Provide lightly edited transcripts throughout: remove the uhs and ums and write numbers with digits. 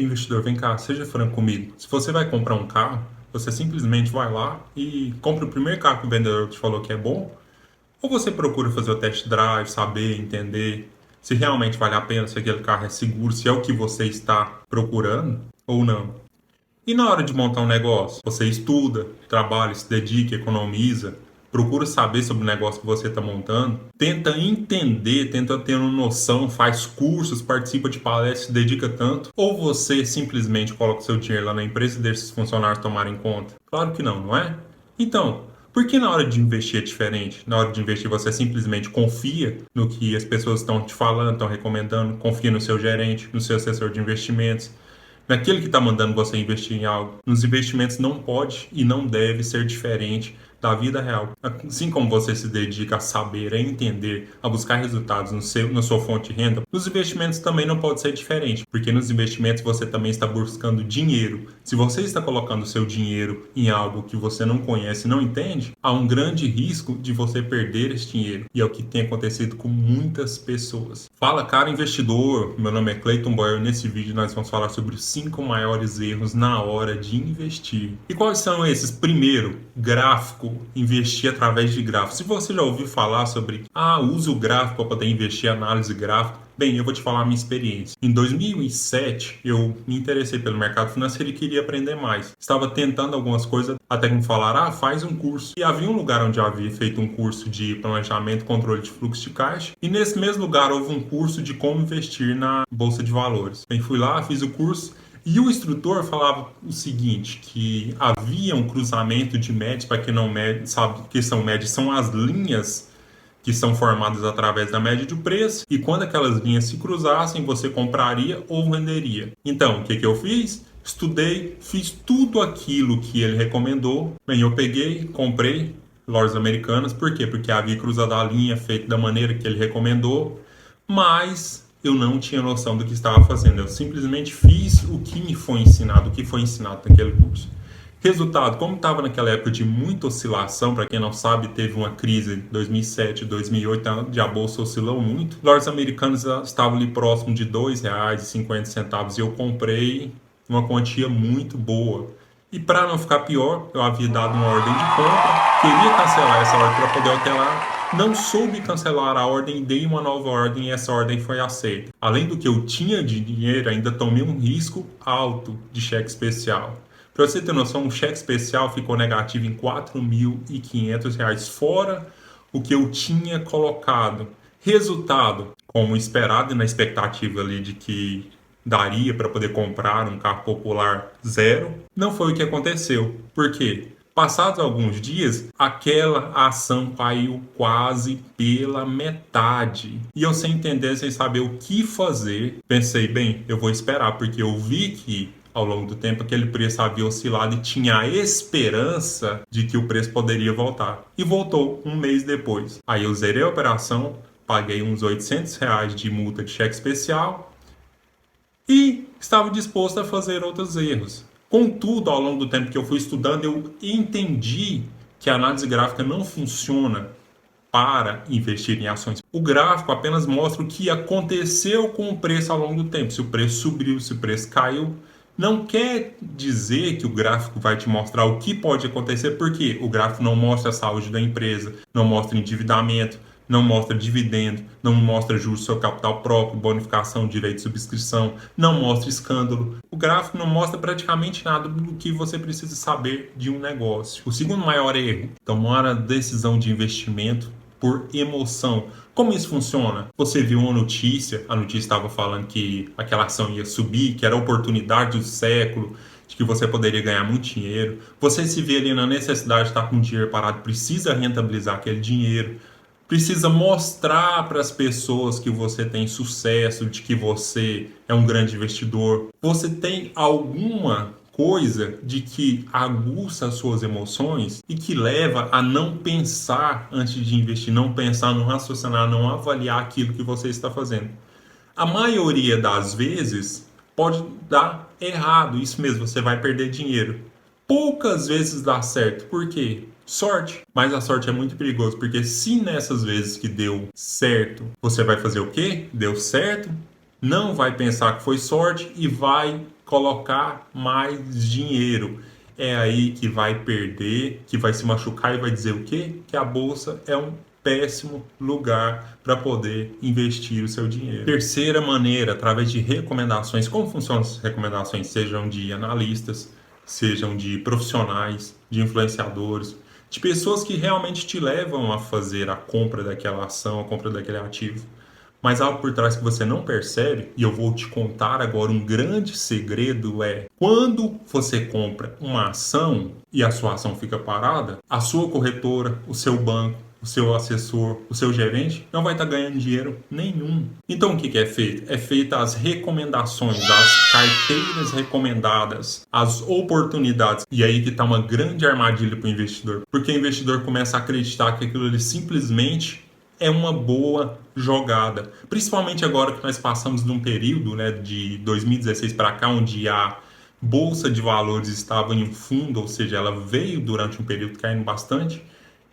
Investidor, vem cá, seja franco comigo. Se você vai comprar um carro, você simplesmente vai lá e compra o primeiro carro que o vendedor te falou que é bom, ou você procura fazer o test drive, saber, entender se realmente vale a pena, se aquele carro é seguro, se é o que você está procurando ou não. E na hora de montar um negócio, você estuda, trabalha, se dedica, economiza, procura saber sobre o negócio que você está montando, tenta entender, tenta ter uma noção, faz cursos, participa de palestras, se dedica tanto, ou você simplesmente coloca o seu dinheiro lá na empresa e deixa os funcionários tomarem conta? Claro que não, não é? Então, por que na hora de investir é diferente? Na hora de investir você simplesmente confia no que as pessoas estão te falando, estão recomendando, confia no seu gerente, no seu assessor de investimentos, naquele que está mandando você investir em algo. Nos investimentos não pode e não deve ser diferente da vida real. Assim como você se dedica a saber, a entender, a buscar resultados na sua fonte de renda, nos investimentos também não pode ser diferente, porque nos investimentos você também está buscando dinheiro. Se você está colocando seu dinheiro em algo que você não conhece e não entende, há um grande risco de você perder esse dinheiro. E é o que tem acontecido com muitas pessoas. Fala, cara investidor, meu nome é Clayton Boyer. Nesse vídeo nós vamos falar sobre os 5 maiores erros na hora de investir. E quais são esses? Primeiro, gráfico, investir através de gráfico. Se você já ouviu falar sobre, usa o gráfico para poder investir, análise gráfica, bem, eu vou te falar a minha experiência. Em 2007, eu me interessei pelo mercado financeiro e queria aprender mais. Estava tentando algumas coisas, até que me falaram, faz um curso. E havia um lugar onde eu havia feito um curso de planejamento, controle de fluxo de caixa. E nesse mesmo lugar houve um curso de como investir na Bolsa de Valores. Bem, fui lá, fiz o curso. E o instrutor falava o seguinte, que havia um cruzamento de médias, para quem não sabe o que são médias, são as linhas que são formadas através da média de preço, e quando aquelas linhas se cruzassem, você compraria ou venderia. Então, o que eu fiz? Estudei, fiz tudo aquilo que ele recomendou. Bem, eu peguei, comprei lojas americanas. Por quê? Porque havia cruzado a linha, feito da maneira que ele recomendou, mas eu não tinha noção do que estava fazendo. Eu simplesmente fiz o que me foi ensinado, o que foi ensinado naquele curso. Resultado, como estava naquela época de muita oscilação, para quem não sabe, teve uma crise em 2007, 2008, onde a bolsa oscilou muito. Lojas americanas estavam ali próximo de R$ 2,50 e eu comprei uma quantia muito boa. E para não ficar pior, eu havia dado uma ordem de compra, queria cancelar essa ordem para poder alterar, não soube cancelar a ordem, dei uma nova ordem e essa ordem foi aceita. Além do que eu tinha de dinheiro, ainda tomei um risco alto de cheque especial. Para você ter noção, um cheque especial ficou negativo em R$ 4.500, fora o que eu tinha colocado. Resultado, como esperado e na expectativa ali de que daria para poder comprar um carro popular zero, não foi o que aconteceu. Por quê? Passados alguns dias, aquela ação caiu quase pela metade. E eu sem entender, sem saber o que fazer, pensei, bem, eu vou esperar, porque eu vi que ao longo do tempo aquele preço havia oscilado e tinha a esperança de que o preço poderia voltar. E voltou um mês depois. Aí eu zerei a operação, paguei uns R$ 800 de multa de cheque especial e estava disposto a fazer outros erros. Contudo, ao longo do tempo que eu fui estudando, eu entendi que a análise gráfica não funciona para investir em ações. O gráfico apenas mostra o que aconteceu com o preço ao longo do tempo. Se o preço subiu, se o preço caiu. Não quer dizer que o gráfico vai te mostrar o que pode acontecer, porque o gráfico não mostra a saúde da empresa, não mostra endividamento, não mostra dividendo, não mostra juros sobre capital próprio, bonificação, direito de subscrição, não mostra escândalo. O gráfico não mostra praticamente nada do que você precisa saber de um negócio. O segundo maior erro, tomar a decisão de investimento por emoção. Como isso funciona? Você viu uma notícia, a notícia estava falando que aquela ação ia subir, que era a oportunidade do século, de que você poderia ganhar muito dinheiro. Você se vê ali na necessidade de estar com o dinheiro parado, precisa rentabilizar aquele dinheiro, precisa mostrar para as pessoas que você tem sucesso, de que você é um grande investidor. Você tem alguma coisa de que aguça as suas emoções e que leva a não pensar antes de investir, não pensar, não raciocinar, não avaliar aquilo que você está fazendo. A maioria das vezes pode dar errado, isso mesmo, você vai perder dinheiro. Poucas vezes dá certo, por quê? Sorte, mas a sorte é muito perigosa, porque se nessas vezes que deu certo, você vai fazer o quê? Deu certo, não vai pensar que foi sorte e vai colocar mais dinheiro. É aí que vai perder, que vai se machucar e vai dizer o quê? Que a bolsa é um péssimo lugar para poder investir o seu dinheiro. Terceira maneira, através de recomendações. Como funcionam as recomendações? Sejam de analistas, sejam de profissionais, de influenciadores, de pessoas que realmente te levam a fazer a compra daquela ação, a compra daquele ativo. Mas algo por trás que você não percebe, e eu vou te contar agora um grande segredo é, quando você compra uma ação e a sua ação fica parada, a sua corretora, o seu banco, o seu assessor, o seu gerente não vai estar ganhando dinheiro nenhum. Então o que é feito? É feita as recomendações, as carteiras recomendadas, as oportunidades. E aí que está uma grande armadilha para o investidor, porque o investidor começa a acreditar que aquilo ali simplesmente é uma boa jogada. Principalmente agora que nós passamos de um período, né, de 2016 para cá, onde a Bolsa de Valores estava em um fundo, ou seja, ela veio durante um período caindo bastante,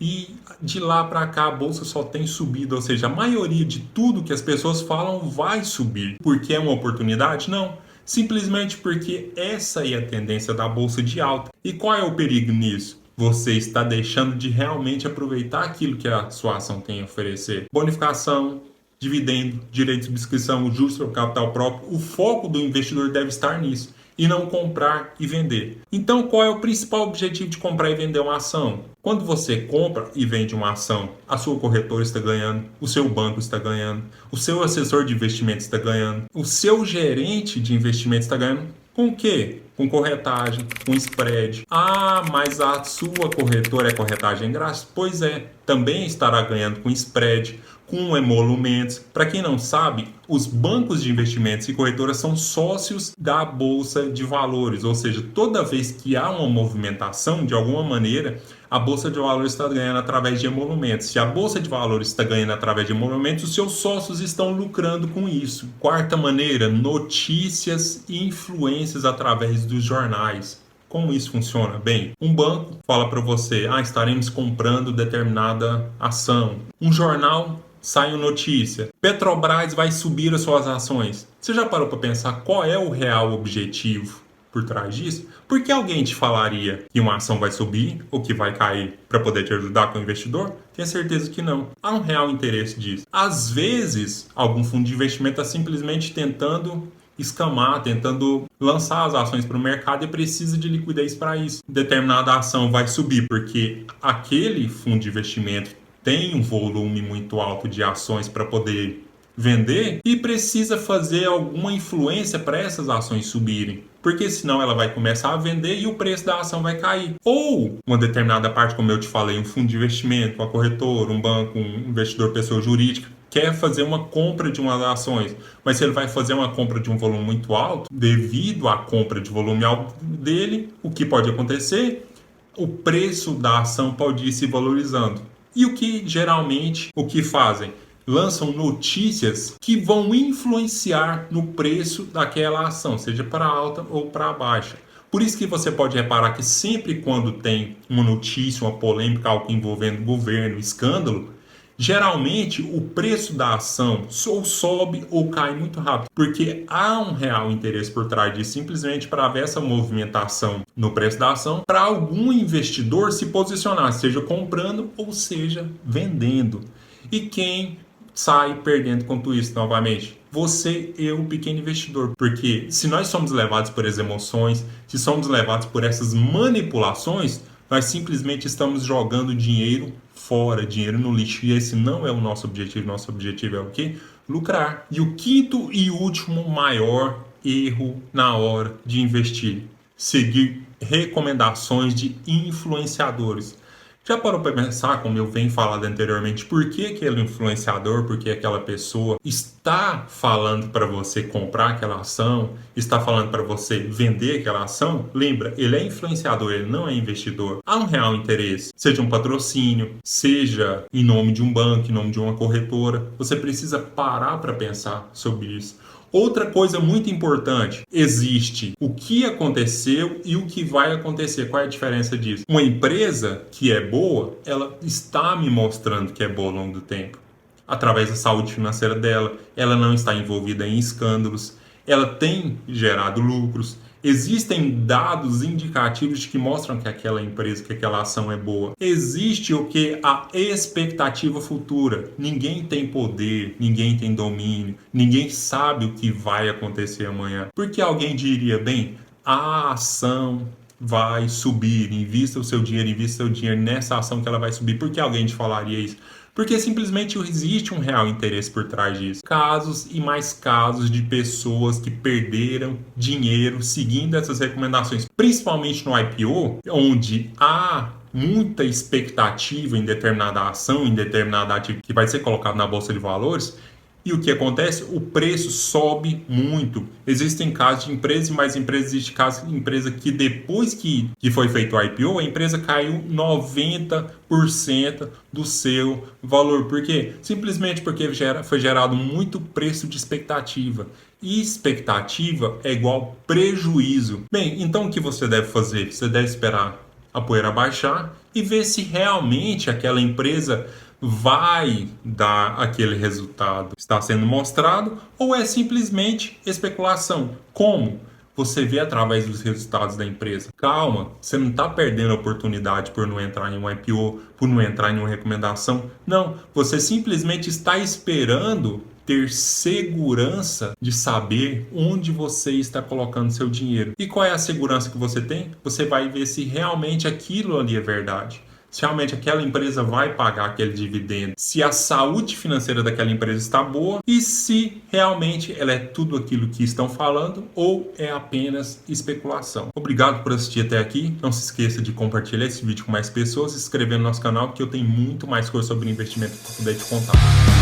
e de lá para cá a Bolsa só tem subido, ou seja, a maioria de tudo que as pessoas falam vai subir. Porque é uma oportunidade? Não. Simplesmente porque essa é a tendência da Bolsa de alta. E qual é o perigo nisso? Você está deixando de realmente aproveitar aquilo que a sua ação tem a oferecer. Bonificação, dividendo, direito de subscrição, juros sobre capital próprio. O foco do investidor deve estar nisso e não comprar e vender. Então, qual é o principal objetivo de comprar e vender uma ação? Quando você compra e vende uma ação, a sua corretora está ganhando, o seu banco está ganhando, o seu assessor de investimentos está ganhando, o seu gerente de investimentos está ganhando. Com o quê? Com corretagem, com spread. Ah, mas a sua corretora é corretagem grátis? Pois é, também estará ganhando com spread, com emolumentos. Para quem não sabe, os bancos de investimentos e corretoras são sócios da Bolsa de Valores, ou seja, toda vez que há uma movimentação, de alguma maneira, a Bolsa de Valores está ganhando através de emolumentos. Se a Bolsa de Valores está ganhando através de emolumentos, os seus sócios estão lucrando com isso. Quarta maneira, notícias e influências através dos jornais. Como isso funciona? Bem, um banco fala para você, estaremos comprando determinada ação. Um jornal sai uma notícia, Petrobras vai subir as suas ações. Você já parou para pensar qual é o real objetivo por trás disso? Por que alguém te falaria que uma ação vai subir ou que vai cair para poder te ajudar com o investidor? Tenho certeza que não. Há um real interesse disso. Às vezes, algum fundo de investimento está simplesmente tentando escamar, tentando lançar as ações para o mercado e precisa de liquidez para isso. Determinada ação vai subir porque aquele fundo de investimento tem um volume muito alto de ações para poder vender e precisa fazer alguma influência para essas ações subirem, porque senão ela vai começar a vender e o preço da ação vai cair. Ou uma determinada parte, como eu te falei, um fundo de investimento, uma corretora, um banco, um investidor pessoa jurídica, quer fazer uma compra de umas ações, mas se ele vai fazer uma compra de um volume muito alto, devido à compra de volume alto dele, o que pode acontecer? O preço da ação pode ir se valorizando. E o que geralmente o que fazem? Lançam notícias que vão influenciar no preço daquela ação, seja para alta ou para baixa. Por isso que você pode reparar que sempre quando tem uma notícia, uma polêmica, algo envolvendo governo, escândalo, geralmente o preço da ação ou sobe ou cai muito rápido, porque há um real interesse por trás disso, simplesmente para haver essa movimentação no preço da ação, para algum investidor se posicionar, seja comprando ou seja vendendo. E quem sai perdendo com tudo isso novamente? Você e o pequeno investidor. Porque se nós somos levados por essas emoções, se somos levados por essas manipulações, nós simplesmente estamos jogando dinheiro fora, dinheiro no lixo. E esse não é o nosso objetivo. Nosso objetivo é o quê? Lucrar. E o quinto e último maior erro na hora de investir: seguir recomendações de influenciadores. Já parou para pensar, como eu venho falando anteriormente, por que aquele influenciador, por que aquela pessoa está falando para você comprar aquela ação, está falando para você vender aquela ação? Lembra, ele é influenciador, ele não é investidor. Há um real interesse, seja um patrocínio, seja em nome de um banco, em nome de uma corretora. Você precisa parar para pensar sobre isso. Outra coisa muito importante, existe o que aconteceu e o que vai acontecer. Qual é a diferença disso? Uma empresa que é boa, ela está me mostrando que é boa ao longo do tempo. Através da saúde financeira dela, ela não está envolvida em escândalos, ela tem gerado lucros, existem dados indicativos que mostram que aquela empresa, que aquela ação é boa. Existe o que? A expectativa futura. Ninguém tem poder, ninguém tem domínio, ninguém sabe o que vai acontecer amanhã. Porque alguém diria, bem, a ação vai subir, invista o seu dinheiro nessa ação que ela vai subir. Por que alguém te falaria isso? Porque simplesmente existe um real interesse por trás disso. Casos e mais casos de pessoas que perderam dinheiro seguindo essas recomendações, principalmente no IPO, onde há muita expectativa em determinada ação, em determinado ativo que vai ser colocado na bolsa de valores. E o que acontece? O preço sobe muito. Existem casos de empresas e mais empresas. Existe casos de empresa que depois que foi feito o IPO, a empresa caiu 90% do seu valor. Por quê? Simplesmente porque foi gerado muito preço de expectativa. E expectativa é igual prejuízo. Bem, então o que você deve fazer? Você deve esperar a poeira baixar e ver se realmente aquela empresa vai dar aquele resultado que está sendo mostrado ou é simplesmente especulação. Como? Você vê através dos resultados da empresa. Calma, você não está perdendo a oportunidade por não entrar em um IPO, por não entrar em uma recomendação. Não, você simplesmente está esperando ter segurança de saber onde você está colocando seu dinheiro. E qual é a segurança que você tem? Você vai ver se realmente aquilo ali é verdade. Se realmente aquela empresa vai pagar aquele dividendo, se a saúde financeira daquela empresa está boa e se realmente ela é tudo aquilo que estão falando ou é apenas especulação. Obrigado por assistir até aqui. Não se esqueça de compartilhar esse vídeo com mais pessoas, se inscrever no nosso canal, porque eu tenho muito mais coisa sobre investimento para poder te contar.